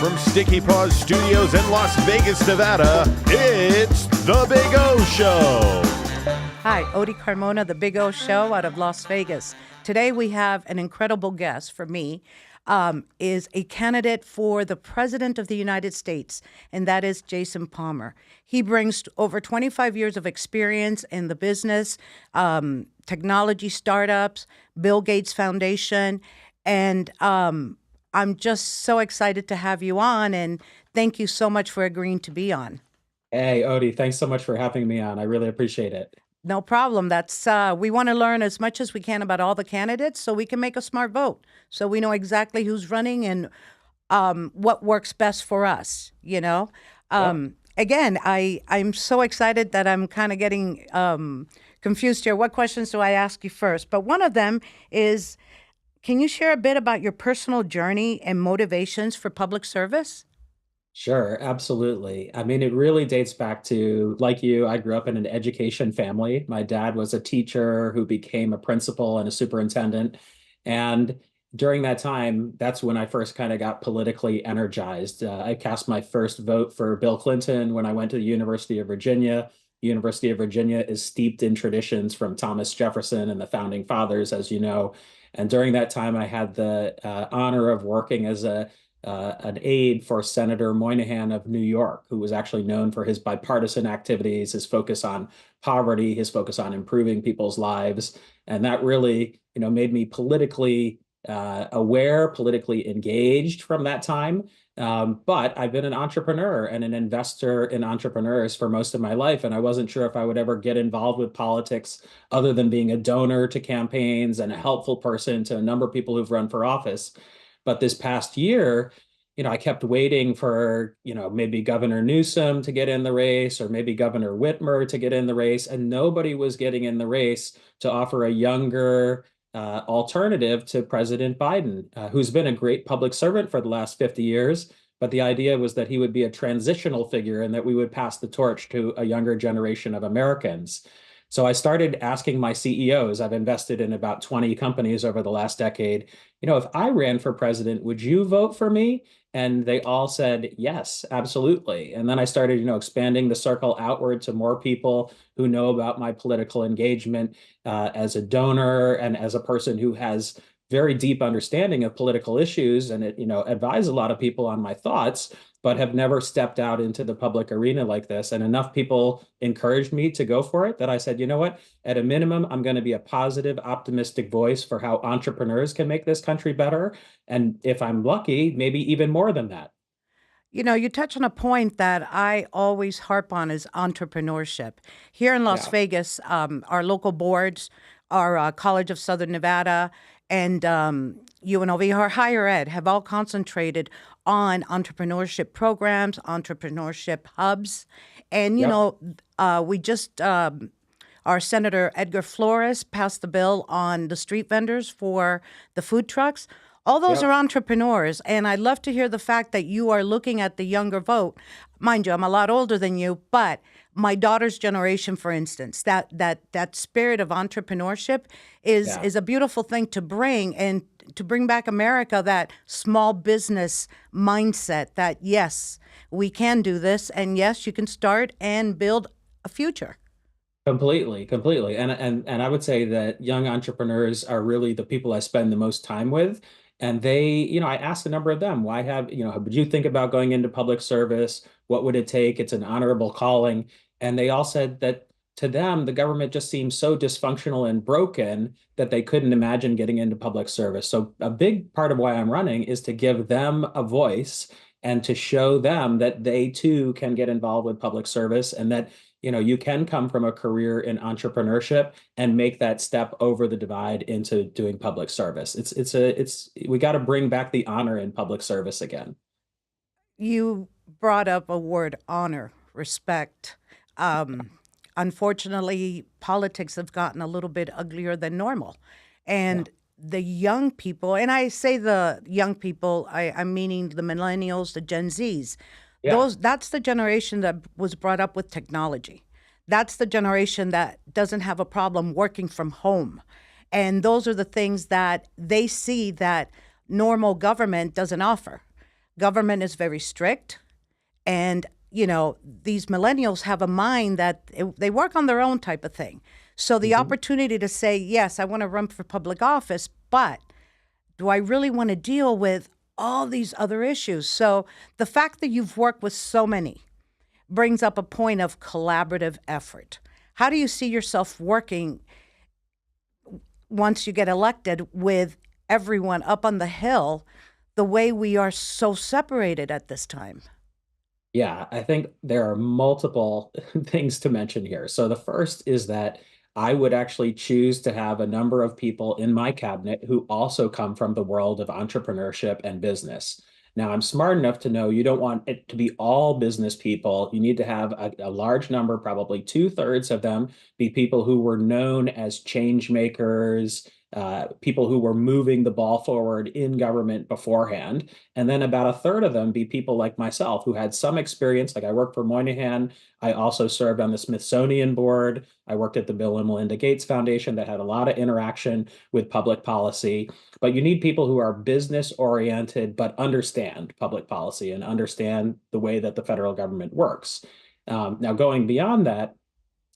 From Sticky Paws Studios in Las Vegas, Nevada, it's The Big O Show. Hi, Odie Carmona, The Big O Show out of Las Vegas. Today we have an incredible guest for me, is a candidate for the President of the United States, and that is Jason Palmer. He brings over 25 years of experience in the business, technology startups, Bill Gates Foundation, and I'm just so excited to have you on, and thank you so much for agreeing to be on. Hey, Odie, thanks so much for having me on. I really appreciate it. No problem. That's we want to learn as much as we can about all the candidates so we can make a smart vote. So we know exactly who's running and what works best for us, you know? Again, I'm so excited that I'm kind of getting confused here. What questions do I ask you first? But one of them is, can you share a bit about your personal journey and motivations for public service? Sure, absolutely. I mean, it really dates back to, like you, I grew up in an education family. My dad was a teacher who became a principal and a superintendent. And during that time, that's when I first kind of got politically energized. I cast my first vote for Bill Clinton when I went to the University of Virginia. University of Virginia is steeped in traditions from Thomas Jefferson and the founding fathers, as you know. And during that time, I had the honor of working as an aide for Senator Moynihan of New York, who was actually known for his bipartisan activities, his focus on poverty, his focus on improving people's lives. And that really, made me politically aware, politically engaged from that time. But I've been an entrepreneur and an investor in entrepreneurs for most of my life. And I wasn't sure if I would ever get involved with politics other than being a donor to campaigns and a helpful person to a number of people who've run for office. But this past year, I kept waiting for, maybe Governor Newsom to get in the race or maybe Governor Whitmer to get in the race. And nobody was getting in the race to offer a younger alternative to President Biden, who's been a great public servant for the last 50 years. But the idea was that he would be a transitional figure and that we would pass the torch to a younger generation of Americans. So I started asking my CEOs, I've invested in about 20 companies over the last decade, if I ran for president, would you vote for me? And they all said, yes, absolutely. And then I started, expanding the circle outward to more people who know about my political engagement as a donor and as a person who has very deep understanding of political issues and advise a lot of people on my thoughts, but have never stepped out into the public arena like this. And enough people encouraged me to go for it that I said, you know what, at a minimum, I'm going to be a positive, optimistic voice for how entrepreneurs can make this country better. And if I'm lucky, maybe even more than that. You touch on a point that I always harp on is entrepreneurship. Here in Las Vegas, our local boards, our College of Southern Nevada, and UNLV, our higher ed, have all concentrated on entrepreneurship programs, entrepreneurship hubs. And, we just, our Senator Edgar Flores passed the bill on the street vendors for the food trucks. All those are entrepreneurs. And I'd love to hear the fact that you are looking at the younger vote. Mind you, I'm a lot older than you, but my daughter's generation, for instance, that spirit of entrepreneurship is a beautiful thing to bring and to bring back America, that small business mindset that, yes, we can do this. And yes, you can start and build a future. Completely. And I would say that young entrepreneurs are really the people I spend the most time with. And they, I asked a number of them, would you think about going into public service? What would it take? It's an honorable calling. And they all said that to them, the government just seems so dysfunctional and broken that they couldn't imagine getting into public service. So a big part of why I'm running is to give them a voice and to show them that they too can get involved with public service and that you can come from a career in entrepreneurship and make that step over the divide into doing public service. We got to bring back the honor in public service again. You brought up a word, honor, respect. Unfortunately, politics have gotten a little bit uglier than normal. And the young people, and I say the young people, I'm meaning the millennials, the Gen Zs, that's the generation that was brought up with technology. That's the generation that doesn't have a problem working from home. And those are the things that they see that normal government doesn't offer. Government is very strict. And, these millennials have a mind that they work on their own type of thing. So the opportunity to say, yes, I want to run for public office, but do I really want to deal with all these other issues? So the fact that you've worked with so many brings up a point of collaborative effort. How do you see yourself working once you get elected with everyone up on the hill the way we are so separated at this time? Yeah, I think there are multiple things to mention here. So the first is that I would actually choose to have a number of people in my cabinet who also come from the world of entrepreneurship and business. Now, I'm smart enough to know you don't want it to be all business people. You need to have a large number, probably two-thirds of them, be people who were known as change makers, people who were moving the ball forward in government beforehand. And then about a third of them be people like myself who had some experience. Like I worked for Moynihan. I also served on the Smithsonian board. I worked at the Bill and Melinda Gates Foundation that had a lot of interaction with public policy. But you need people who are business oriented, but understand public policy and understand the way that the federal government works. Now, going beyond that,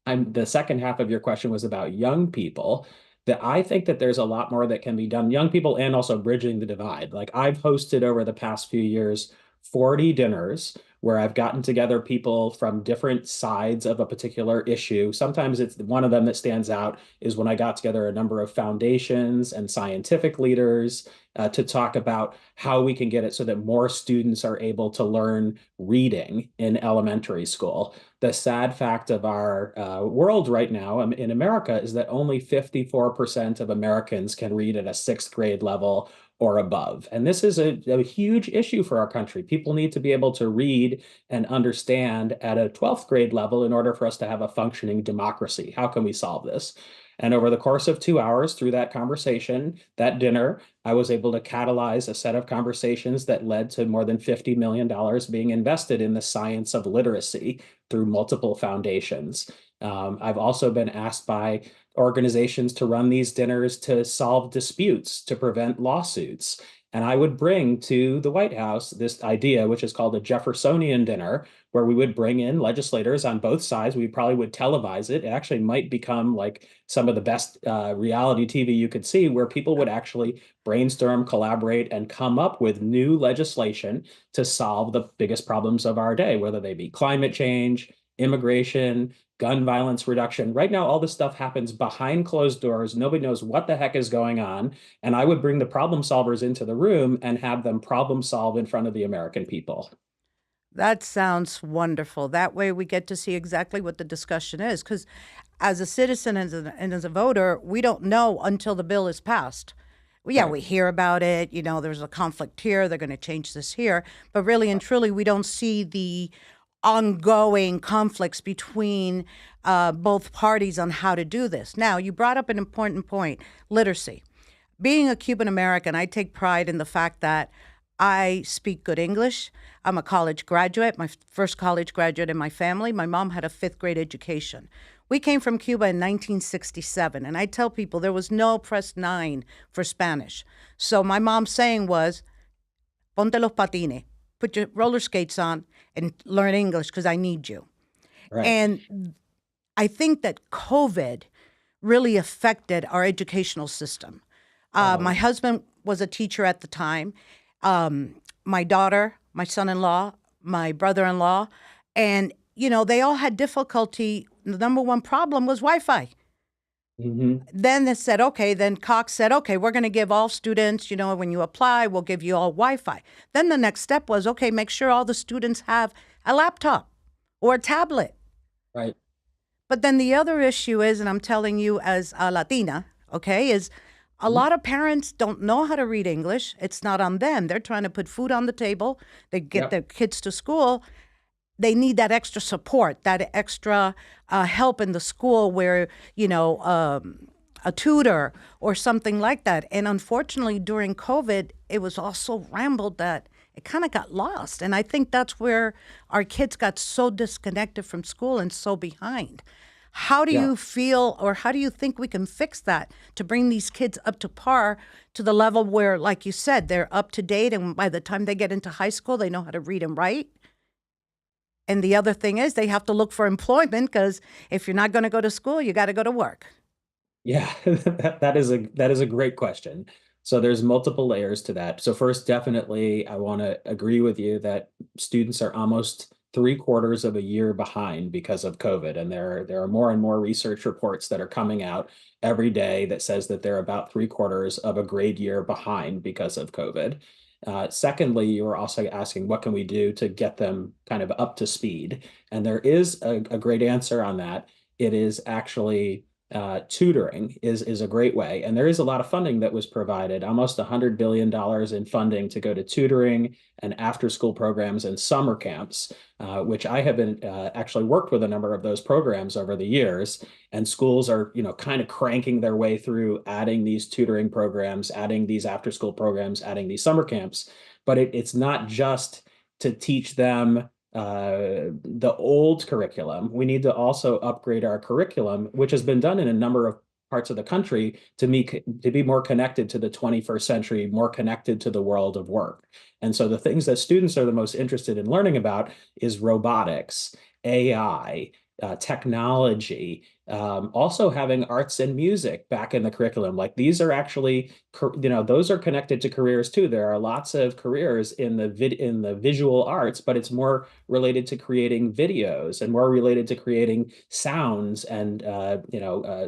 the second half of your question was about young people. That I think that there's a lot more that can be done, young people and also bridging the divide. Like I've hosted over the past few years 40 dinners where I've gotten together people from different sides of a particular issue. Sometimes it's one of them that stands out is when I got together a number of foundations and scientific leaders to talk about how we can get it so that more students are able to learn reading in elementary school. The sad fact of our world right now in America is that only 54% of Americans can read at a sixth grade level or above. And this is a huge issue for our country. People need to be able to read and understand at a 12th grade level in order for us to have a functioning democracy. How can we solve this? And over the course of 2 hours through that conversation, that dinner, I was able to catalyze a set of conversations that led to more than $50 million being invested in the science of literacy through multiple foundations. I've also been asked by organizations to run these dinners to solve disputes, to prevent lawsuits. And I would bring to the White House this idea, which is called a Jeffersonian dinner, where we would bring in legislators on both sides. We probably would televise it. It actually might become like some of the best reality TV you could see, where people would actually brainstorm, collaborate, and come up with new legislation to solve the biggest problems of our day, whether they be climate change, immigration, gun violence reduction. Right now, all this stuff happens behind closed doors. Nobody knows what the heck is going on. And I would bring the problem solvers into the room and have them problem solve in front of the American people. That sounds wonderful. That way we get to see exactly what the discussion is. Because as a citizen and as a voter, we don't know until the bill is passed. Well, yeah, we hear about it. There's a conflict here. They're going to change this here. But really and truly, we don't see the ongoing conflicts between both parties on how to do this. Now, you brought up an important point, literacy. Being a Cuban American, I take pride in the fact that I speak good English. I'm a college graduate, my first college graduate in my family. My mom had a fifth grade education. We came from Cuba in 1967, and I tell people there was no press 9 for Spanish. So my mom's saying was, ponte los patines, put your roller skates on and learn English because I need you. Right. And I think that COVID really affected our educational system. My husband was a teacher at the time. My daughter, my son-in-law, my brother-in-law, and, they all had difficulty. The number one problem was Wi-Fi. Mm-hmm. Then Cox said, okay, we're going to give all students, when you apply, we'll give you all Wi-Fi. Then the next step was, okay, make sure all the students have a laptop or a tablet. Right. But then the other issue is, and I'm telling you as a Latina, okay, is a lot of parents don't know how to read English. It's not on them. They're trying to put food on the table. They get their kids to school. They need that extra support, that extra help in the school where, a tutor or something like that. And unfortunately, during COVID, it was all so rambled that it kind of got lost. And I think that's where our kids got so disconnected from school and so behind. How do Yeah. you feel, or how do you think we can fix that to bring these kids up to par, to the level where, like you said, they're up to date, and by the time they get into high school, they know how to read and write? And the other thing is they have to look for employment, because if you're not going to go to school, you got to go to work. Yeah, that is a great question. So there's multiple layers to that. So first, definitely, I want to agree with you that students are almost three-quarters of a year behind because of COVID, and there are more and more research reports that are coming out every day that says that they're about three-quarters of a grade year behind because of COVID. Secondly, you were also asking what can we do to get them kind of up to speed, and there is a great answer on that. It is actually tutoring is a great way. And there is a lot of funding that was provided, almost $100 billion in funding to go to tutoring and after school programs and summer camps, which I have been actually worked with a number of those programs over the years. And schools are, kind of cranking their way through adding these tutoring programs, adding these after school programs, adding these summer camps. But it's not just to teach them the old curriculum. We need to also upgrade our curriculum, which has been done in a number of parts of the country to be more connected to the 21st century, more connected to the world of work. And so the things that students are the most interested in learning about is robotics, AI, technology, also having arts and music back in the curriculum. Like these are actually, those are connected to careers too. There are lots of careers in the visual arts, but it's more related to creating videos and more related to creating sounds and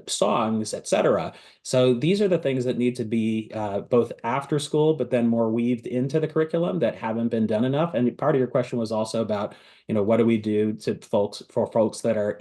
songs, etc. So these are the things that need to be both after school, but then more weaved into the curriculum that haven't been done enough. And part of your question was also about, what do we do to folks that are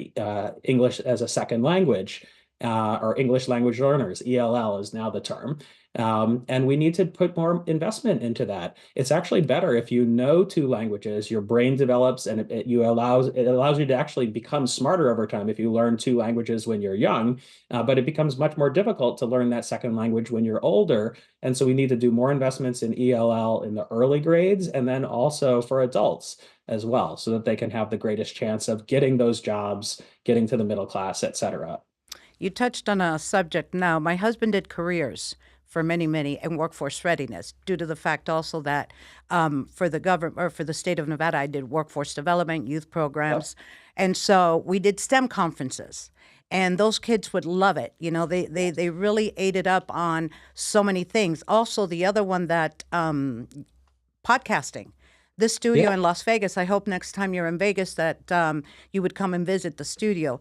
English as a second language, or English language learners? ELL is now the term. And we need to put more investment into that. It's actually better if you know two languages, your brain develops, and it allows you to actually become smarter over time if you learn two languages when you're young. But it becomes much more difficult to learn that second language when you're older. And so we need to do more investments in ELL in the early grades, and then also for adults as well, so that they can have the greatest chance of getting those jobs, getting to the middle class, et cetera. You touched on a subject now. My husband did careers for many, and workforce readiness, due to the fact also that for the government, or for the state of Nevada, I did workforce development, youth programs. Yep. And so we did STEM conferences. And those kids would love it. They really ate it up on so many things. Also, the other one that podcasting. This studio in Las Vegas, I hope next time you're in Vegas that you would come and visit the studio.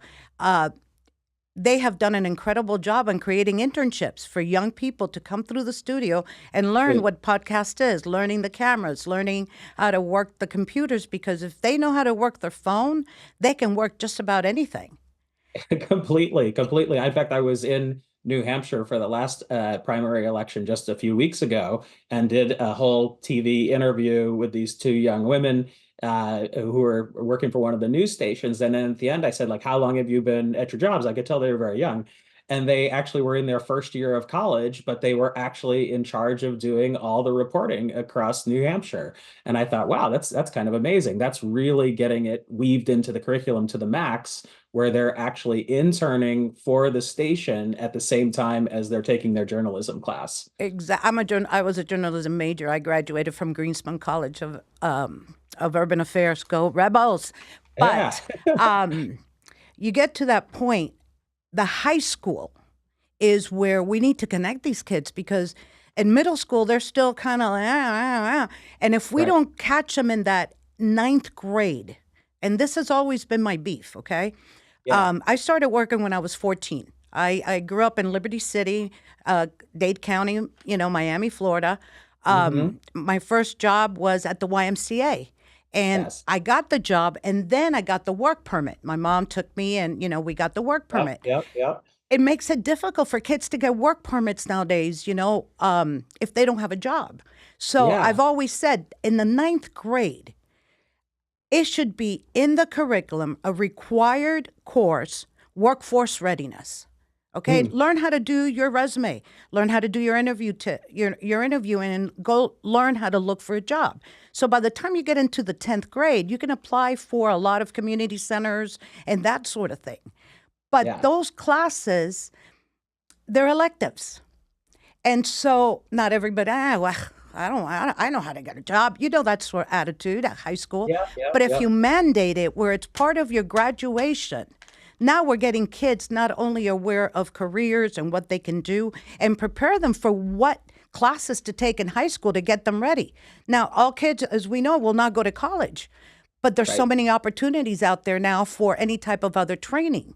They have done an incredible job in creating internships for young people to come through the studio and learn what podcast is, learning the cameras, learning how to work the computers, because if they know how to work their phone, they can work just about anything. Completely. In fact, I was in New Hampshire for the last primary election just a few weeks ago, and did a whole TV interview with these two young women who were working for one of the news stations. And then at the end, I said, like, how long have you been at your jobs? I could tell they were very young. And they actually were in their first year of college, but they were actually in charge of doing all the reporting across New Hampshire. And I thought, wow, that's kind of amazing. That's really getting it weaved into the curriculum to the max, where they're actually interning for the station at the same time as they're taking their journalism class. Exactly. I was a journalism major. I graduated from Greenspan College of Urban Affairs. Go Rebels! But you get to that point. The high school is where we need to connect these kids, because in middle school, they're still kind of and if we don't catch them in that 9th grade, and this has always been my beef, okay? Yeah. I started working when I was 14. I grew up in Liberty City, Dade County, Miami, Florida. My first job was at the YMCA. And I got the job, and then I got the work permit. My mom took me, and, we got the work permit. Yep. It makes it difficult for kids to get work permits nowadays, if they don't have a job. So I've always said in the 9th grade, it should be in the curriculum, a required course, workforce readiness. Okay, learn how to do your resume, learn how to do your interview, your interview, and go learn how to look for a job. So by the time you get into the 10th grade, you can apply for a lot of community centers and that sort of thing. But Yeah. those classes, they're electives. And so not everybody, well, I know how to get a job. You know, that sort of attitude at high school. Yeah, yeah, But if yeah. you mandate it where it's part of your graduation, now we're getting kids not only aware of careers and what they can do and prepare them for what classes to take in high school to get them ready. Now, all kids, as we know, will not go to college, but there's so Right. many opportunities out there now for any type of other training.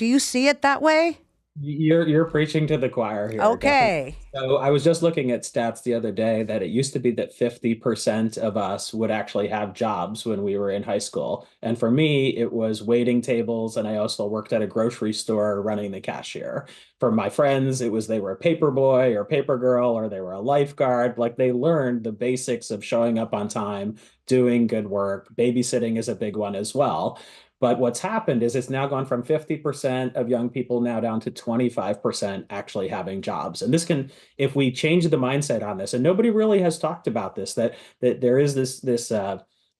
Do you see it that way? You're preaching to the choir here, definitely. Okay. So I was just looking at stats the other day that it used to be that 50% of us would actually have jobs when we were in high school. And for me, it was waiting tables, and I also worked at a grocery store running the cashier. For my friends, it was they were a paper boy or paper girl, or they were a lifeguard. Like they learned the basics of showing up on time, doing good work. Babysitting is a big one as well. But what's happened is it's now gone from 50% of young people now down to 25% actually having jobs. And this can, if we change the mindset on this, and nobody really has talked about this, that there is this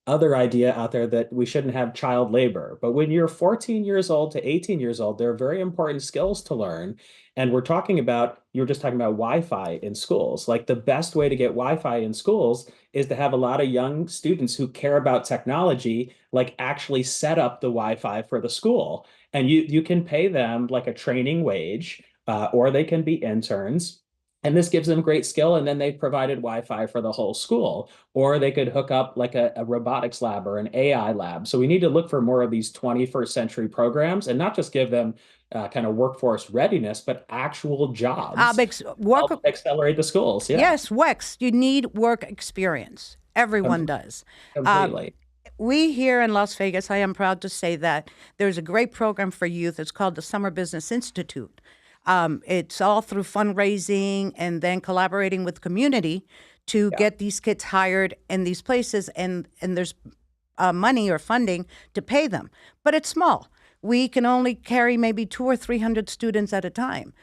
other idea out there that we shouldn't have child labor. But when you're 14 years old to 18 years old, there are very important skills to learn. And we're talking about, you were just talking about Wi-Fi in schools. Like the best way to get Wi-Fi in schools is to have a lot of young students who care about technology, like actually set up the Wi-Fi for the school. And you can pay them like a training wage, or they can be interns. And this gives them great skill. And then they've provided Wi-Fi for the whole school. Or they could hook up like a robotics lab or an AI lab. So we need to look for more of these 21st century programs and not just give them kind of workforce readiness, but actual jobs to Work. help accelerate the schools. Yeah, Yes, WEX. You need work experience. Everyone does. completely. We here in Las Vegas, I am proud to say that there's a great program for youth. It's called the Summer Business Institute. It's all through fundraising and then collaborating with community to get these kids hired in these places, and there's money or funding to pay them. But it's small. We can only carry maybe 200 or 300 students at a time.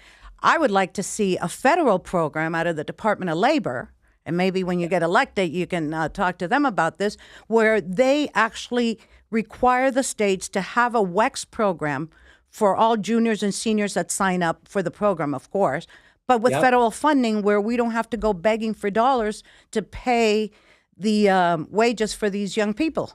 I would like to see a federal program out of the Department of Labor, and maybe when you get elected, you can talk to them about this, where they actually require the states to have a WEX program for all juniors and seniors that sign up for the program, of course, but with federal funding where we don't have to go begging for dollars to pay the wages for these young people.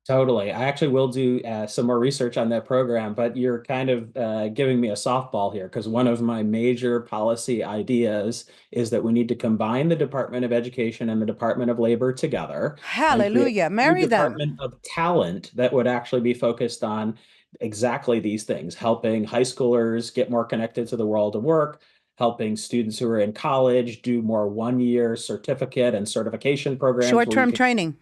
Totally. I actually will do some more research on that program, but you're kind of giving me a softball here because one of my major policy ideas is that we need to combine the Department of Education and the Department of Labor together. Hallelujah. Marry them. Department of talent that would actually be focused on exactly these things, helping high schoolers get more connected to the world of work, helping students who are in college do more one-year certificate and certification programs. Short-term training.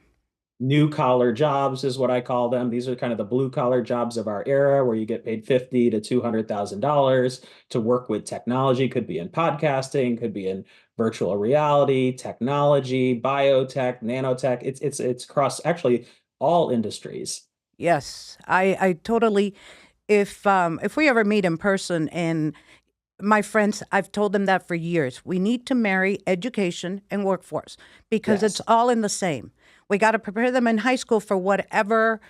New collar jobs is what I call them. These are kind of the blue collar jobs of our era where you get paid $50,000 to $200,000 to work with technology. Could be in podcasting, could be in virtual reality, technology, biotech, nanotech. It's across actually all industries. Yes, I totally. If we ever meet in person, and my friends, I've told them that for years. We need to marry education and workforce because it's all in the same. We got to prepare them in high school for whatever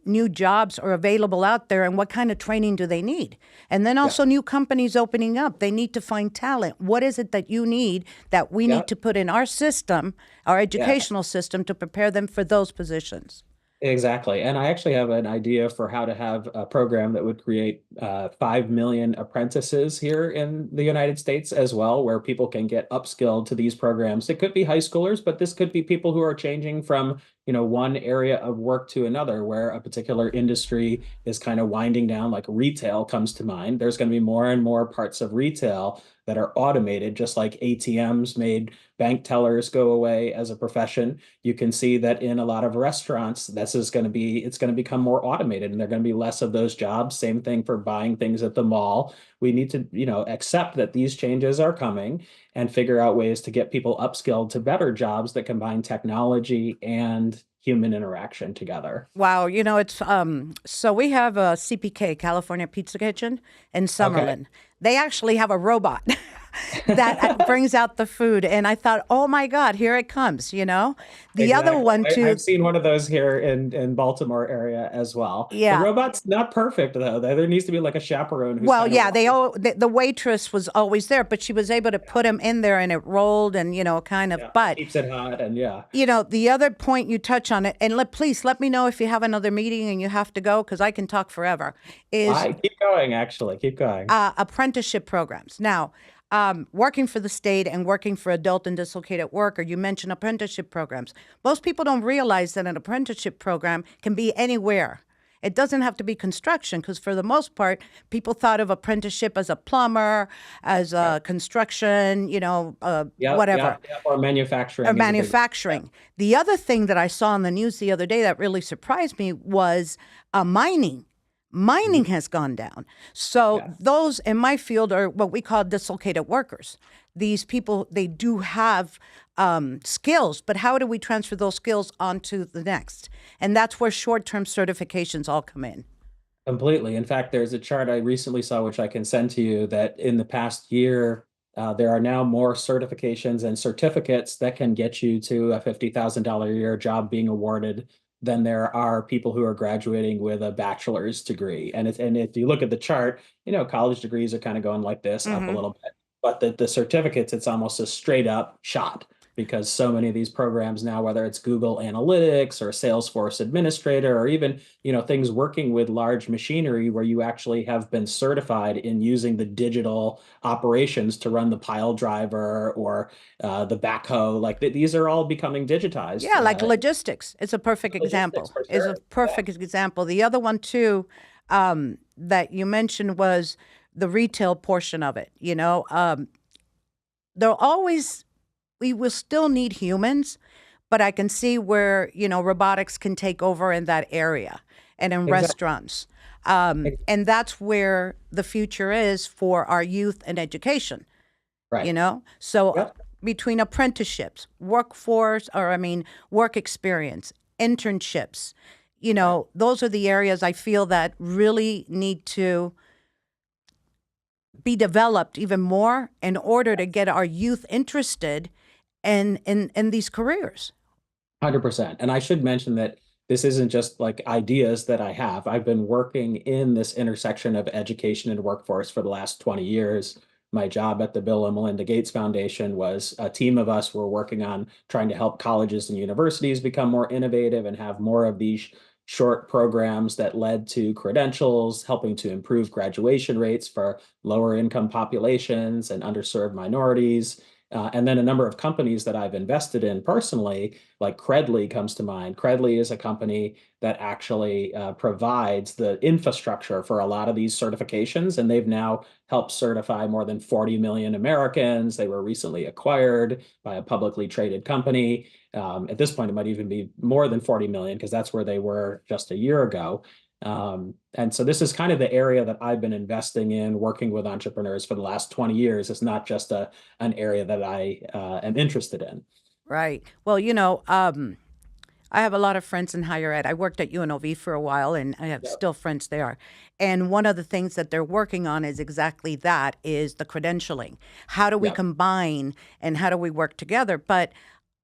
new jobs are available out there and what kind of training do they need. And then also new companies opening up. They need to find talent. What is it that you need that we need to put in our system, our educational system, to prepare them for those positions? Exactly. And I actually have an idea for how to have a program that would create 5 million apprentices here in the United States as well, where people can get upskilled to these programs. It could be high schoolers, but this could be people who are changing from, one area of work to another, where a particular industry is kind of winding down, like retail comes to mind. There's going to be more and more parts of retail that are automated, just like ATMs made bank tellers go away as a profession. You can see that in a lot of restaurants, it's going to become more automated and there are going to be less of those jobs. Same thing for buying things at the mall. We need to, accept that these changes are coming and figure out ways to get people upskilled to better jobs that combine technology and human interaction together. Wow, it's so we have a CPK, California Pizza Kitchen, in Summerlin. They actually have a robot that brings out the food. And I thought, oh my God, here it comes, you know? The other Exactly. one too. I've seen one of those here in Baltimore area as well. The Yeah. robot's not perfect though. There needs to be like a chaperone who's Well, kind yeah, of the waitress was always there, but she was able to put him in there and it rolled and, you know, kind of, but keeps it hot and yeah. you know, the other point you touch on it, and please let me know if you have another meeting and you have to go because I can talk forever, is I keep going, actually. Keep going. apprenticeship programs. Now, working for the state and working for adult and dislocated worker, you mentioned apprenticeship programs. Most people don't realize that an apprenticeship program can be anywhere. It doesn't have to be construction because for the most part, people thought of apprenticeship as a plumber, as a construction, you know, whatever. Or manufacturing. Or manufacturing. The other thing that I saw on the news the other day that really surprised me was mining. Mining has gone down. So those in my field are what we call dislocated workers. These people, they do have skills, but how do we transfer those skills onto the next? And that's where short-term certifications all come in. Completely. In fact, there's a chart I recently saw, which I can send to you, that in the past year, there are now more certifications and certificates that can get you to a $50,000 a year job being awarded than there are people who are graduating with a bachelor's degree. And if you look at the chart, you know, college degrees are kind of going like this up a little bit, but the certificates, it's almost a straight up shot because so many of these programs now, whether it's Google Analytics or Salesforce Administrator, or even, you know, things working with large machinery where you actually have been certified in using the digital operations to run the pile driver or the backhoe, like these are all becoming digitized. Yeah, like logistics. It's a perfect example. For It's sure. a perfect example. The other one too that you mentioned was the retail portion of it. You know, we will still need humans, but I can see where, you know, robotics can take over in that area and in restaurants. And that's where the future is for our youth and education, you know? So between apprenticeships, work experience, internships, you know, those are the areas I feel that really need to be developed even more in order to get our youth interested in these careers. 100%. And I should mention that this isn't just like ideas that I have. I've been working in this intersection of education and workforce for the last 20 years. My job at the Bill and Melinda Gates Foundation was a team of us were working on trying to help colleges and universities become more innovative and have more of these short programs that led to credentials, helping to improve graduation rates for lower income populations and underserved minorities. And then a number of companies that I've invested in personally, like Credly comes to mind. Credly is a company that actually provides the infrastructure for a lot of these certifications, and they've now helped certify more than 40 million Americans. They were recently acquired by a publicly traded company. At this point, it might even be more than 40 million because that's where they were just a year ago. And so this is kind of the area that I've been investing in, working with entrepreneurs for the last 20 years. It's not just an area that I am interested in. Right. Well, you know, I have a lot of friends in higher ed. I worked at UNLV for a while, and I have still friends there. And one of the things that they're working on is exactly that, is the credentialing. How do we combine and how do we work together? But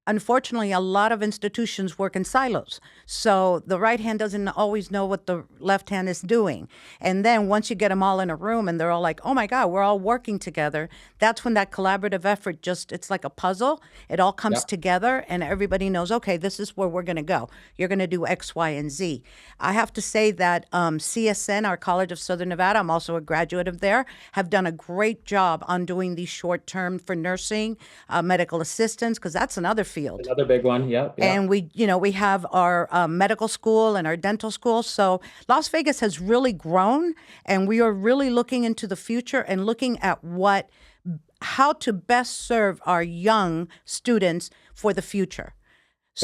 unfortunately, a lot of institutions work in silos. So the right hand doesn't always know what the left hand is doing. And then once you get them all in a room and they're all like, oh my God, we're all working together, that's when that collaborative effort it's like a puzzle. It all comes together and everybody knows, okay, this is where we're going to go. You're going to do X, Y, and Z. I have to say that CSN, our College of Southern Nevada, I'm also a graduate of there, have done a great job on doing these short term for nursing, medical assistants, because that's another field. Another big one, And we have our medical school and our dental school. So Las Vegas has really grown, and we are really looking into the future and looking at how to best serve our young students for the future.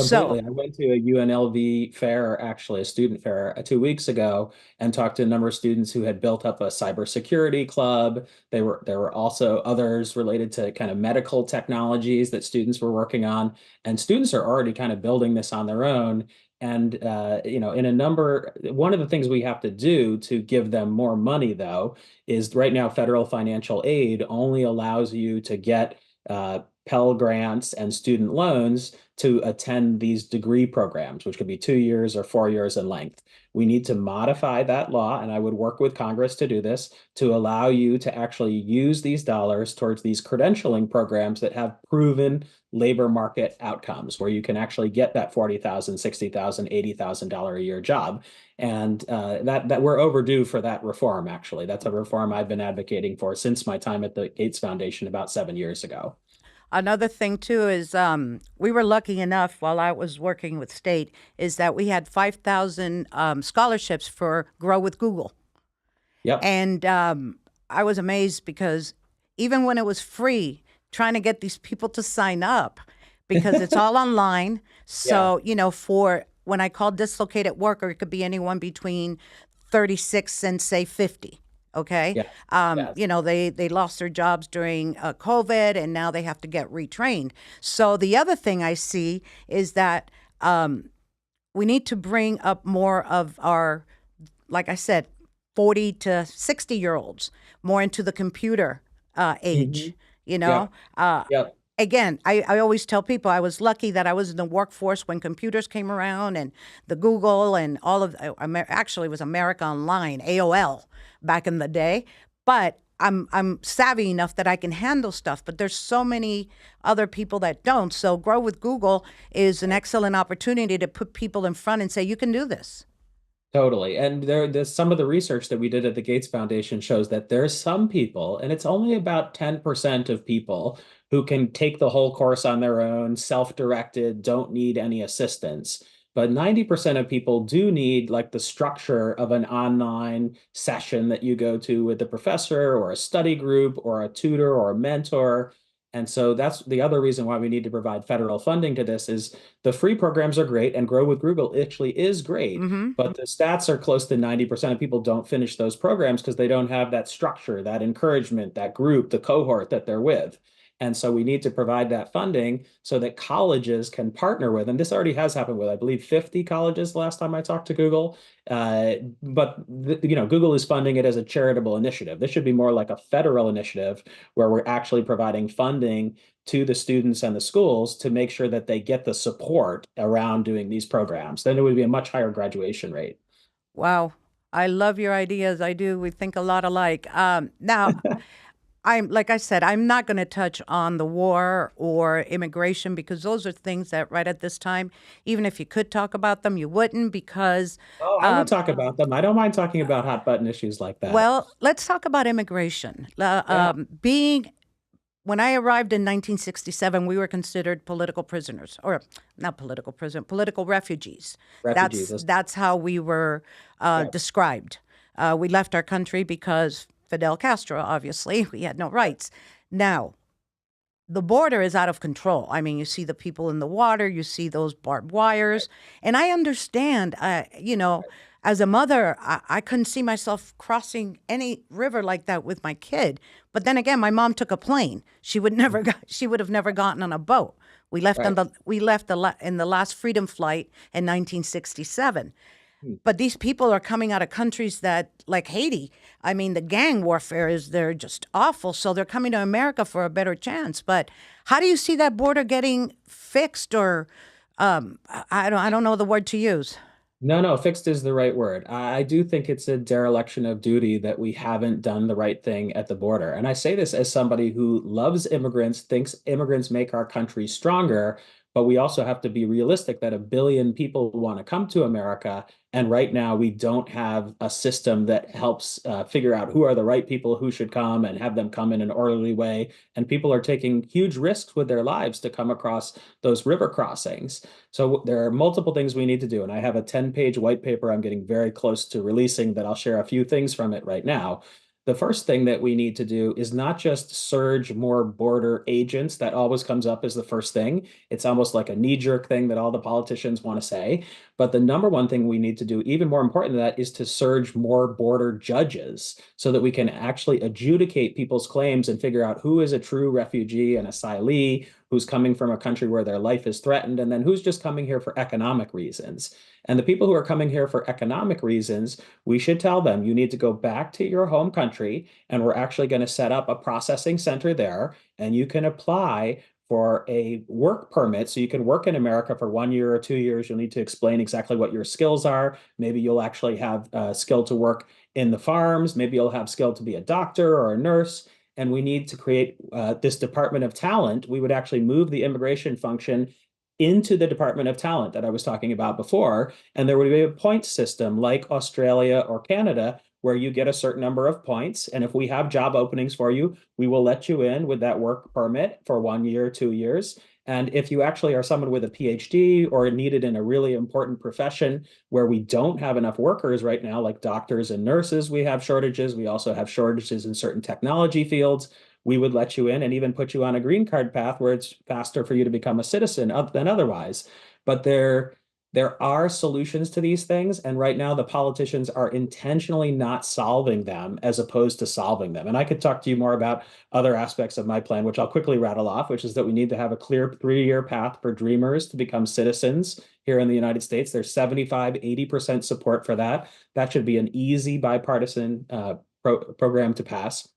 So, Completely. I went to a UNLV fair, actually a student fair, 2 weeks ago, and talked to a number of students who had built up a cybersecurity club. There were also others related to kind of medical technologies that students were working on, and students are already kind of building this on their own. And in a number, one of the things we have to do to give them more money, though, is right now federal financial aid only allows you to get Pell grants and student loans to attend these degree programs, which could be 2 years or 4 years in length. We need to modify that law, and I would work with Congress to do this, to allow you to actually use these dollars towards these credentialing programs that have proven labor market outcomes, where you can actually get that $40,000, $60,000, $80,000 a year job. And that we're overdue for that reform, actually. That's a reform I've been advocating for since my time at the Gates Foundation about 7 years ago. another thing too is we were lucky enough while I was working with state is that we had 5,000 scholarships for Grow with Google. Yep. And I was amazed because even when it was free, trying to get these people to sign up because it's all online. Yeah. So, for when I call dislocated worker, it could be anyone between 36 and say 50. Okay. Yeah. Yeah. They lost their jobs during COVID and now they have to get retrained. So the other thing I see is that we need to bring up more of our, like I said, 40 to 60-year-olds more into the computer age, Mhm. you know? Yep. Again, I always tell people I was lucky that I was in the workforce when computers came around and the Google and all of, actually it was America Online, AOL back in the day. But I'm savvy enough that I can handle stuff, but there's so many other people that don't. So Grow with Google is an excellent opportunity to put people in front and say, you can do this. Totally. And there's some of the research that we did at the Gates Foundation shows that there's some people, and it's only about 10% of people who can take the whole course on their own, self-directed, don't need any assistance. But 90% of people do need like the structure of an online session that you go to with a professor or a study group or a tutor or a mentor. And so that's the other reason why we need to provide federal funding to this is the free programs are great and Grow with Google actually is great. Hmm. But the stats are close to 90% of people don't finish those programs because they don't have that structure, that encouragement, that group, the cohort that they're with. And so we need to provide that funding so that colleges can partner with, and this already has happened with, I believe, 50 colleges last time I talked to Google. But Google is funding it as a charitable initiative. This should be more like a federal initiative where we're actually providing funding to the students and the schools to make sure that they get the support around doing these programs. Then it would be a much higher graduation rate. Wow. I love your ideas. I do. We think a lot alike. Now, I'm like I said, I'm not going to touch on the war or immigration because those are things that right at this time, even if you could talk about them, you wouldn't because, Oh, I would talk about them. I don't mind talking about hot button issues like that. well, let's talk about immigration. Yeah. Being when I arrived in 1967, we were considered political prisoners, or not political prison, political refugees. Refugees. That's how we were Yeah. described. We left our country because Fidel Castro, obviously, we had no rights. Now, the border is out of control. I mean, you see the people in the water, you see those barbed wires, and I understand. As a mother, I couldn't see myself crossing any river like that with my kid. But then again, my mom took a plane. She would have never gotten on a boat. We left Right. in the last freedom flight in 1967. Hmm. But these people are coming out of countries that, like Haiti, I mean, the gang warfare they're just awful. So they're coming to America for a better chance. But how do you see that border getting fixed or I don't know the word to use. No, fixed is the right word. I do think it's a dereliction of duty that we haven't done the right thing at the border. And I say this as somebody who loves immigrants, thinks immigrants make our country stronger, but we also have to be realistic that 1 billion people want to come to America. And right now, we don't have a system that helps figure out who are the right people who should come and have them come in an orderly way. And people are taking huge risks with their lives to come across those river crossings. So there are multiple things we need to do. And I have a 10-page white paper I'm getting very close to releasing that I'll share a few things from it right now. the first thing that we need to do is not just surge more border agents. That always comes up as the first thing. It's almost like a knee-jerk thing that all the politicians want to say. But the number one thing we need to do, even more important than that, is to surge more border judges so that we can actually adjudicate people's claims and figure out who is a true refugee and asylee, who's coming from a country where their life is threatened, and then who's just coming here for economic reasons. And the people who are coming here for economic reasons, we should tell them, you need to go back to your home country, and we're actually going to set up a processing center there, and you can apply for a work permit so you can work in America for 1 year or 2 years. You'll need to explain exactly what your skills are. Maybe you'll actually have a skill to work in the farms. Maybe you'll have skill to be a doctor or a nurse. And we need to create this Department of Talent. We would actually move the immigration function into the Department of Talent that I was talking about before. And there would be a point system like Australia or Canada where you get a certain number of points. And if we have job openings for you, we will let you in with that work permit for 1 year, 2 years. And if you actually are someone with a PhD or needed in a really important profession where we don't have enough workers right now, like doctors and nurses, we have shortages. We also have shortages in certain technology fields. We would let you in and even put you on a green card path where it's faster for you to become a citizen than otherwise. But there are solutions to these things. And right now, the politicians are intentionally not solving them as opposed to solving them. And I could talk to you more about other aspects of my plan, which I'll quickly rattle off, which is that we need to have a clear 3-year path for dreamers to become citizens here in the United States. There's 75, 80% support for that. That should be an easy bipartisan program to pass.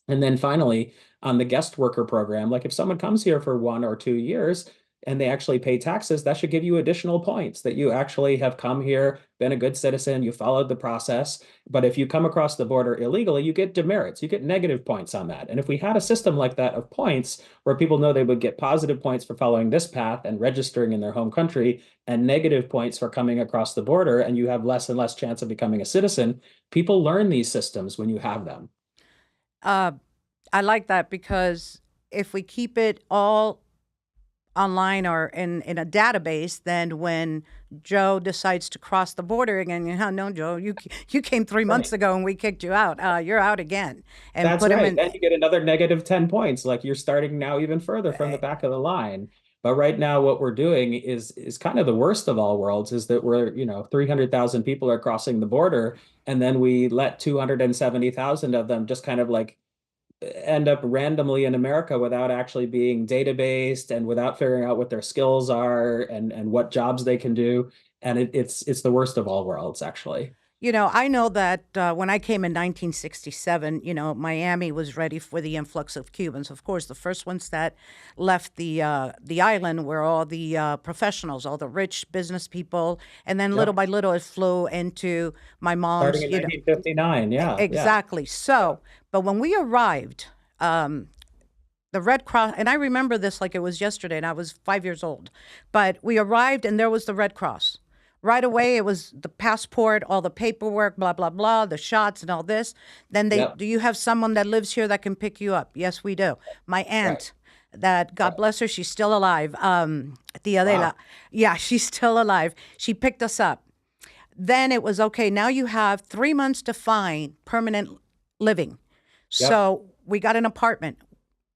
And then finally, on the guest worker program, like if someone comes here for 1 or 2 years, and they actually pay taxes, that should give you additional points that you actually have come here, been a good citizen, you followed the process. But if you come across the border illegally, you get demerits, you get negative points on that. And if we had a system like that of points where people know they would get positive points for following this path and registering in their home country and negative points for coming across the border, and you have less and less chance of becoming a citizen, people learn these systems when you have them. I like that because if we keep it all online or in a database, then when Joe decides to cross the border again, no, Joe, you came 3 months ago and we kicked you out. You're out again. And That's put him right. in. Then you get another negative 10 points. Like you're starting now even further from the back of the line. But right now, what we're doing is kind of the worst of all worlds, is that we're, 300,000 people are crossing the border, and then we let 270,000 of them just kind of like end up randomly in America without actually being databased and without figuring out what their skills are and what jobs they can do. And it's the worst of all worlds, actually. I know that when I came in 1967, Miami was ready for the influx of Cubans. Of course, the first ones that left the island were all the professionals, all the rich business people, and then little by little it flew into my mom's. Starting in 1959, yeah. Exactly. So, but when we arrived, the Red Cross, and I remember this like it was yesterday, and I was 5 years old, but we arrived and there was the Red Cross. Right away, it was the passport, all the paperwork, blah, blah, blah, the shots and all this. Then do you have someone that lives here that can pick you up? Yes, we do. My aunt, that, God bless her, she's still alive. Tia Adela. Wow. Yeah, she's still alive. She picked us up. Then it was, okay, now you have 3 months to find permanent living. Yep. So we got an apartment.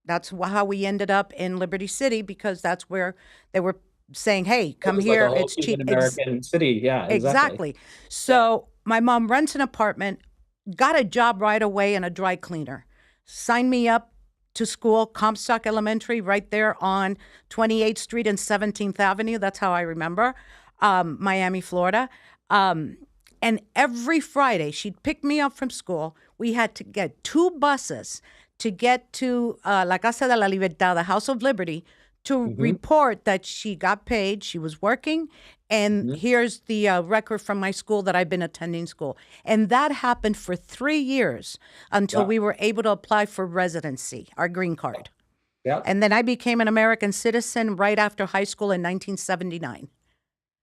That's how we ended up in Liberty City, because that's where they were saying, hey, come here. Like it's cheap. American city. Yeah, exactly. So my mom rents an apartment, got a job right away in a dry cleaner, signed me up to school, Comstock Elementary, right there on 28th Street and 17th Avenue. That's how I remember, Miami, Florida. And every Friday, she'd pick me up from school. We had to get 2 buses to get to La Casa de la Libertad, the House of Liberty, to report that she got paid, she was working, and here's the record from my school that I've been attending school. And that happened for 3 years until we were able to apply for residency, our green card. Yeah. And then I became an American citizen right after high school in 1979.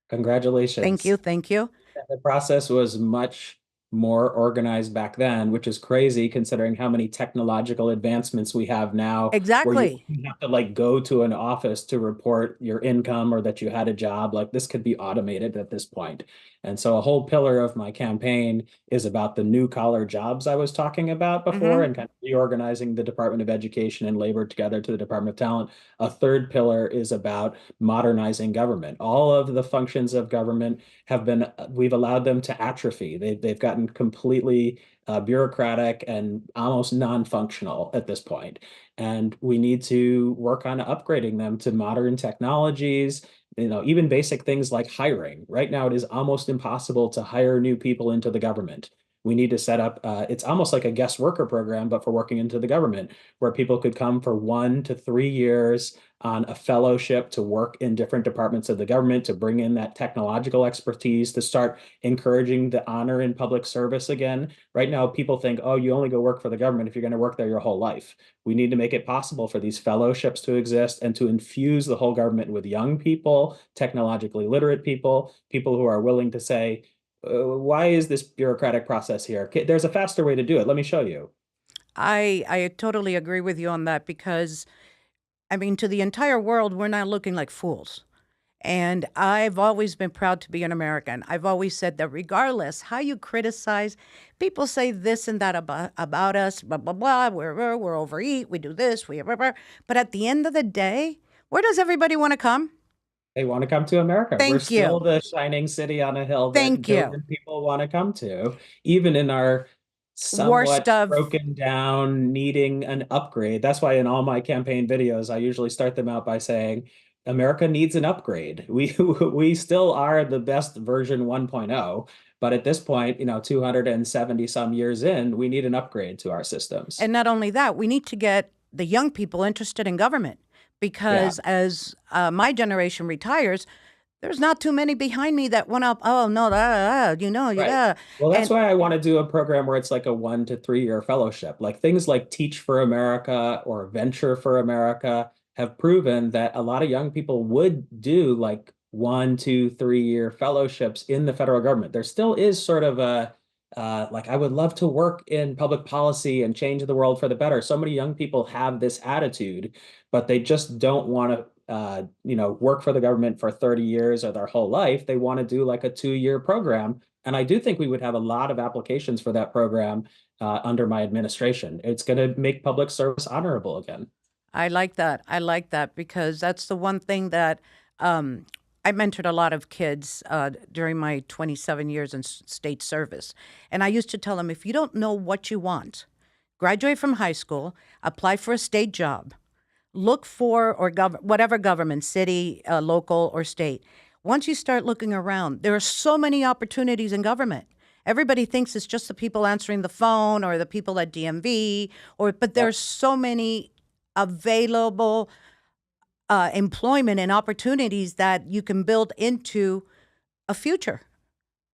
Congratulations. Thank you. The process was much more organized back then, which is crazy considering how many technological advancements we have now, where you Exactly. don't have to like go to an office to report your income or that you had a job. Like this could be automated at this point. And so a whole pillar of my campaign is about the new collar jobs I was talking about before Hmm. and kind of reorganizing the Department of Education and labor together to the Department of Talent. A third pillar is about modernizing government. All of the functions of government have been, we've allowed them to atrophy. They've gotten completely bureaucratic and almost non-functional at this point. And we need to work on upgrading them to modern technologies, even basic things like hiring. Right now, it is almost impossible to hire new people into the government. We need to set up, it's almost like a guest worker program, but for working into the government, where people could come for 1 to 3 years on a fellowship to work in different departments of the government, to bring in that technological expertise, to start encouraging the honor in public service again. Right now, people think, oh, you only go work for the government if you're going to work there your whole life. We need to make it possible for these fellowships to exist and to infuse the whole government with young people, technologically literate people, people who are willing to say, why is this bureaucratic process here? There's a faster way to do it. Let me show you. I totally agree with you on that because, I mean, to the entire world, we're not looking like fools. And I've always been proud to be an American. I've always said that regardless how you criticize, people say this and that about us, blah, blah, blah, we're overeat, we do this, we blah, blah. But at the end of the day, where does everybody want to come? They want to come to America. We're Thank still you. the shining city on a hill that a Thank you. billion people want to come to, even in our Worst somewhat of, broken down, needing an upgrade. That's why in all my campaign videos, I usually start them out by saying, America needs an upgrade. We still are the best version 1.0, but at this point, 270 some years in, we need an upgrade to our systems. and not only that, we need to get the young people interested in government Yeah. because as my generation retires, there's not too many behind me that went up, oh, no, Right. yeah. Well, that's And why I want to do a program where it's like a 1 to 3 year fellowship. Like things like Teach for America or Venture for America have proven that a lot of young people would do like 1 to 3 year fellowships in the federal government. There still is sort of a like I would love to work in public policy and change the world for the better. So many young people have this attitude, but they just don't want to work for the government for 30 years or their whole life. They want to do like a 2 year program. And I do think we would have a lot of applications for that program under my administration. It's going to make public service honorable again. I like that. I like that because that's the one thing that I mentored a lot of kids during my 27 years in state service. And I used to tell them if you don't know what you want, graduate from high school, apply for a state job, look for or whatever government, city, local, or state. Once you start looking around, there are so many opportunities in government. Everybody thinks it's just the people answering the phone or the people at DMV, but Yep. there's so many available employment and opportunities that you can build into a future.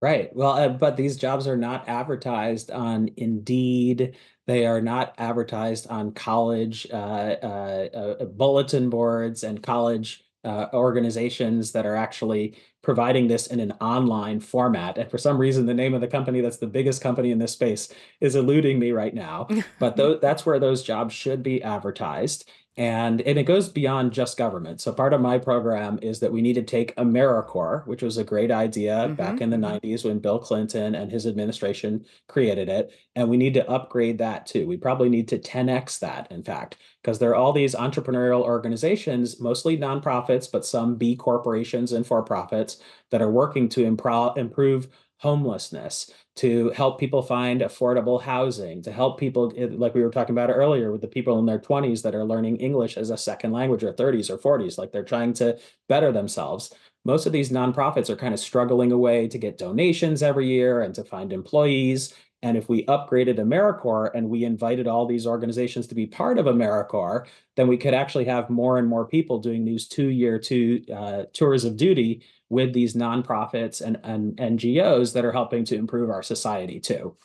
Right. Well, but these jobs are not advertised on Indeed. They are not advertised on college bulletin boards and college organizations that are actually providing this in an online format. And for some reason, the name of the company that's the biggest company in this space is eluding me right now. But that's where those jobs should be advertised. And it goes beyond just government. So part of my program is that we need to take AmeriCorps, which was a great idea Hmm. back in the 90s when Bill Clinton and his administration created it. And we need to upgrade that too. We probably need to 10x that, in fact, because there are all these entrepreneurial organizations, mostly nonprofits, but some B corporations and for-profits that are working to improve homelessness, to help people find affordable housing, to help people, like we were talking about earlier, with the people in their 20s that are learning English as a second language, or 30s or 40s, like they're trying to better themselves. Most of these nonprofits are kind of struggling away to get donations every year and to find employees. And if we upgraded AmeriCorps and we invited all these organizations to be part of AmeriCorps, then we could actually have more and more people doing these 2 year tours of duty with these nonprofits and NGOs that are helping to improve our society too.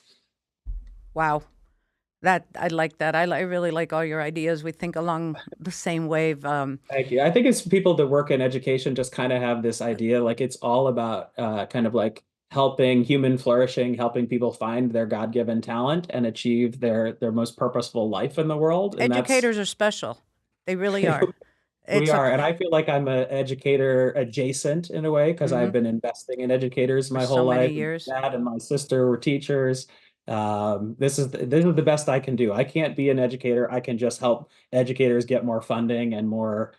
Wow. That I like that. I really like all your ideas. We think along the same wave. Thank you. I think it's people that work in education just kind of have this idea like it's all about kind of like helping human flourishing, helping people find their God-given talent and achieve their most purposeful life in the world. And that's Educators are special. They really are. we It's a are. And I feel like I'm an educator adjacent in a way because I've mhm, been investing in educators for my so whole many life. years. My dad and my sister were teachers. This is the best I can do. I can't be an educator. I can just help educators get more funding and more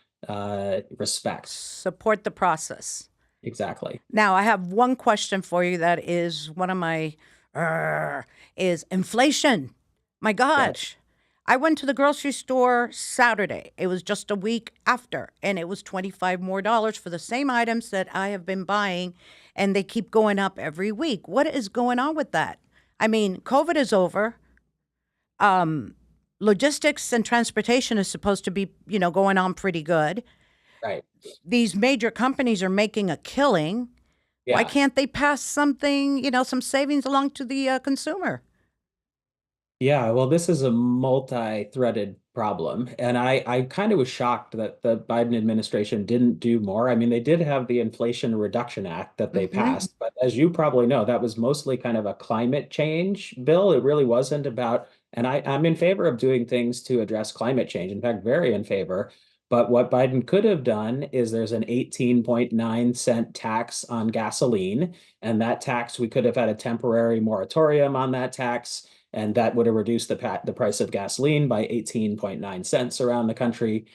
respect. Support the process. Exactly. Now, I have one question for you that is one of my is inflation. My Yeah. gosh. I went to the grocery store Saturday. It was just a week after, and it was 25 more dollars for the same items that I have been buying, and they keep going up every week. What is going on with that? I mean, COVID is over. Um, Logistics and transportation is supposed to be, going on pretty good. Right. These major companies are making a killing. Why Yeah. can't they pass something, some savings along to the consumer? Yeah, well, this is a multi-threaded problem. And I kind of was shocked that the Biden administration didn't do more. I mean, they did have the Inflation Reduction Act that they Hmm. passed, but as you probably know, that was mostly kind of a climate change bill. It really wasn't about, and I'm in favor of doing things to address climate change. In fact, very in favor. But what Biden could have done is there's an 18.9 cent tax on gasoline, and that tax, we could have had a temporary moratorium on that tax and that would have reduced the price of gasoline by 18.9 cents around the country.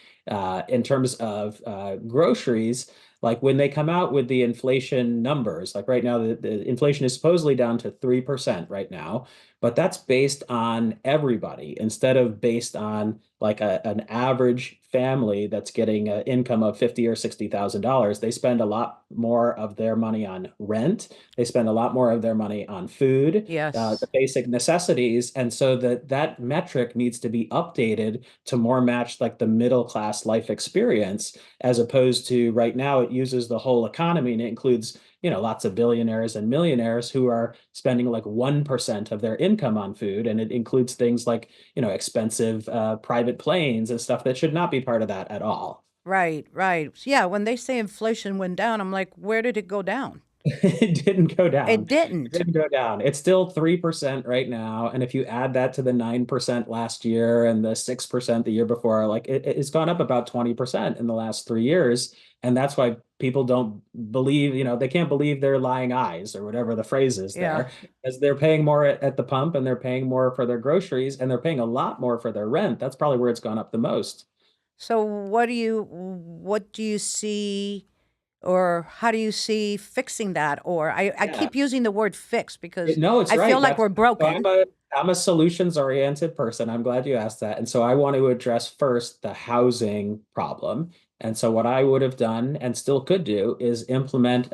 In terms of groceries, like when they come out with the inflation numbers, like right now, the inflation is supposedly down to 3% right now, but that's based on everybody instead of based on like an average family that's getting an income of 50 or $60,000. They spend a lot more of their money on rent. They spend a lot more of their money on food, the Yes. basic necessities. And so that metric needs to be updated to more match like the middle class life experience, as opposed to right now, it uses the whole economy and it includes, lots of billionaires and millionaires who are spending like 1% of their income on food. And it includes things like, expensive private planes and stuff that should not be part of that at all. Right, right. Yeah, when they say inflation went down, I'm like, where did it go down? It didn't go It down. It didn't. didn't go down. It's still 3% right now. And if you add that to the 9% last year and the 6% the year before, like it's gone up about 20% in the last 3 years. And that's why people don't believe, they can't believe their lying eyes or whatever the phrase is Yeah. there, as they're paying more at the pump and they're paying more for their groceries and they're paying a lot more for their rent. That's probably where it's gone up the most. So what do you see, or how do you see fixing that? Or I Yeah. keep using the word fix because No, it's I feel right. like That's we're so broken. I'm a solutions oriented person. I'm glad you asked that. And so I want to address first the housing problem. And so what I would have done and still could do is implement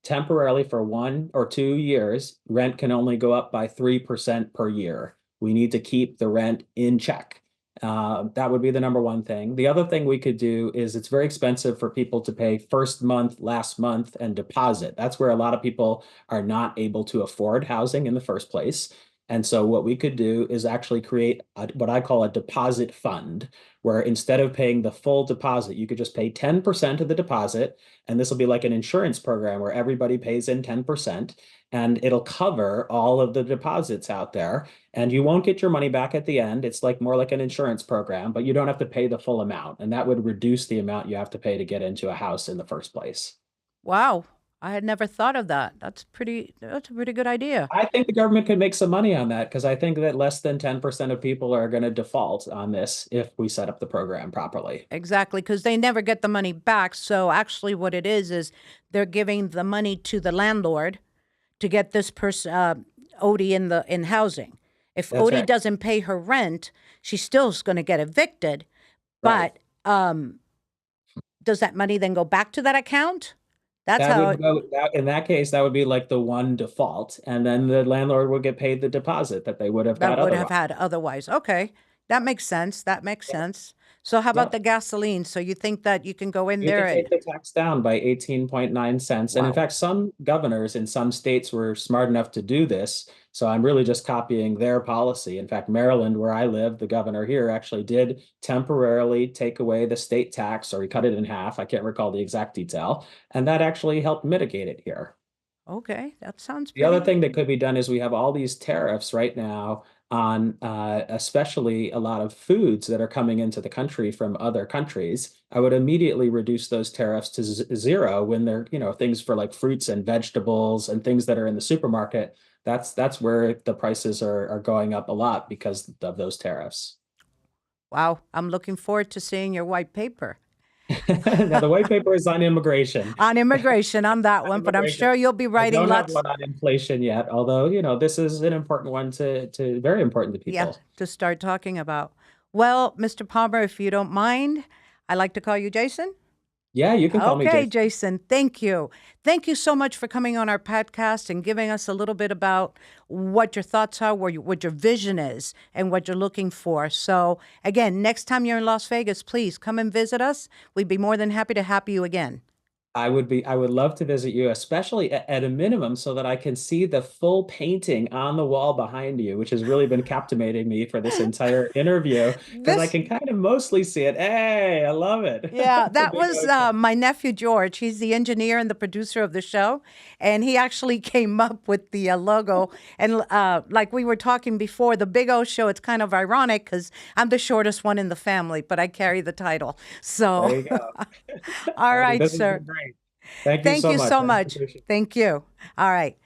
temporarily for 1 or 2 years, rent can only go up by 3% per year. We need to keep the rent in check. That would be the number one thing. The other thing we could do is it's very expensive for people to pay first month, last month, and deposit. That's where a lot of people are not able to afford housing in the first place. And so what we could do is actually create what I call a deposit fund, where instead of paying the full deposit, you could just pay 10% of the deposit. And this will be like an insurance program where everybody pays in 10% and it'll cover all of the deposits out there. And you won't get your money back at the end. It's like more like an insurance program, but you don't have to pay the full amount. And that would reduce the amount you have to pay to get into a house in the first place. Wow. I had never thought of that. That's a pretty good idea. I think the government could make some money on that because I think that less than 10% of people are going to default on this if we set up the program properly. Exactly, because they never get the money back. So actually, what it is they're giving the money to the landlord to get this person Odie in housing. If That's Odie right. doesn't pay her rent, she's still going to get evicted. Right. But does that money then go back to that account? That's That how would it, go that in that case, that would be like the one default, and then the landlord would get paid the deposit that they would have that got would have otherwise. had otherwise. Okay, that makes sense. That makes Yep. sense. So how about Yep. the gasoline? So you think that you can go in You there could and take the tax down by 18.9 cents. And in wow. fact, some governors in some states were smart enough to do this. So I'm really just copying their policy. In fact, Maryland, where I live, the governor here actually did temporarily take away the state tax, or he cut it in half. I can't recall the exact detail. And that actually helped mitigate it here. Okay, that sounds The other pretty. thing that could be done is we have all these tariffs right now on especially a lot of foods that are coming into the country from other countries. I would immediately reduce those tariffs to zero when they're, things for like fruits and vegetables and things that are in the supermarket. That's where the prices are going up a lot because of those tariffs. Wow, I'm looking forward to seeing your white paper Now the white paper is on immigration. on immigration on that On one, but I'm immigration. sure you'll be I writing don't have lots. one on inflation yet, although, this is an important one to very important to Yeah, people. to start talking about. Well, Mr. Palmer, if you don't mind, I like to call you Jason. Yeah, you can call me Okay, Jason. Jason, thank you. Thank you so much for coming on our podcast and giving us a little bit about what your thoughts are, what your vision is, and what you're looking for. So, again, next time you're in Las Vegas, please come and visit us. We'd be more than happy to have you again. I would love to visit you, especially at a minimum, so that I can see the full painting on the wall behind you, which has really been captivating me for this entire interview, because I This can kind of mostly see it. Hey, I love it. Yeah, The that big was ocean. my nephew George. He's the engineer and the producer of the show, and he actually came up with the logo. And like we were talking before, the Big O Show. It's kind of ironic because I'm the shortest one in the family, but I carry the title. So, There you go. all Well, right, this has sir. been great. Thank you Thank so you much. so I much. appreciate it. Thank you. All right.